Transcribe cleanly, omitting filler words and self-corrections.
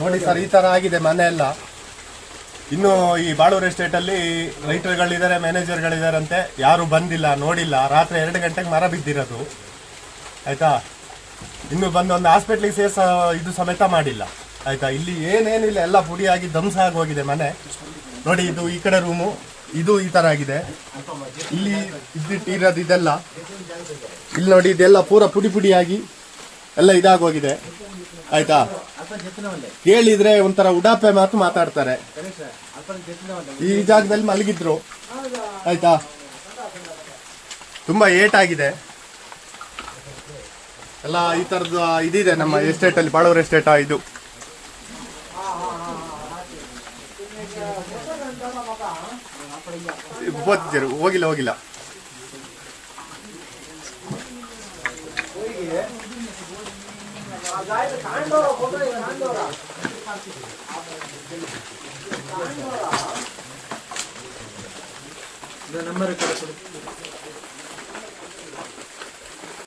ನೋಡಿ ಸರ್, ಈ ತರ ಆಗಿದೆ ಮನೆ ಎಲ್ಲ. ಇನ್ನು ಈ ಬಾಳೂರು ಎಸ್ಟೇಟ್ ಅಲ್ಲಿ ರೈತರುಗಳಿದ್ದಾರೆ, ಮ್ಯಾನೇಜರ್ಗಳಿದಾರಂತೆ, ಯಾರು ಬಂದಿಲ್ಲ, ನೋಡಿಲ್ಲ. ರಾತ್ರಿ 2 ಗಂಟೆಗೆ ಮರ ಬಿದ್ದಿರೋದು ಆಯ್ತಾ. ಇನ್ನು ಬಂದು ಒಂದು ಹಾಸ್ಪಿಟ್ಲಿಗೆ ಇದು ಸಮೇತ ಮಾಡಿಲ್ಲ ಆಯ್ತಾ. ಇಲ್ಲಿ ಏನೇನಿಲ್ಲ, ಎಲ್ಲ ಪುಡಿಯಾಗಿ ಧ್ವಂಸ ಆಗಿ ಹೋಗಿದೆ ಮನೆ. ನೋಡಿ, ಇದು ಈ ಕಡೆ ರೂಮು, ಇದು ಈ ತರ ಆಗಿದೆ. ಇಲ್ಲಿ ಇರೋದು ಇದೆಲ್ಲ, ಇಲ್ಲಿ ನೋಡಿ, ಇದೆಲ್ಲ ಪೂರ ಪುಡಿ ಪುಡಿಯಾಗಿ ಎಲ್ಲ ಇದಾಗೋಗಿದೆ ಆಯ್ತಾ. ಕೇಳಿದ್ರೆ ಒಂಥರ ಉಡಾಪೆ ಮಾತು ಮಾತಾಡ್ತಾರೆ. ಈ ಜಾಗದಲ್ಲಿ ಮಲಗಿದ್ರು ಆಯ್ತಾ. ತುಂಬಾ ಏಟಾಗಿದೆ ಎಲ್ಲ. ಈ ತರದ್ದು ಇದಿದೆ ನಮ್ಮ ಎಸ್ಟೇಟ್ ಅಲ್ಲಿ, ಬಾಳೂರು ಎಸ್ಟೇಟ್. ಇದು ಹೋಗಿಲ್ಲ. ನಂಬರ್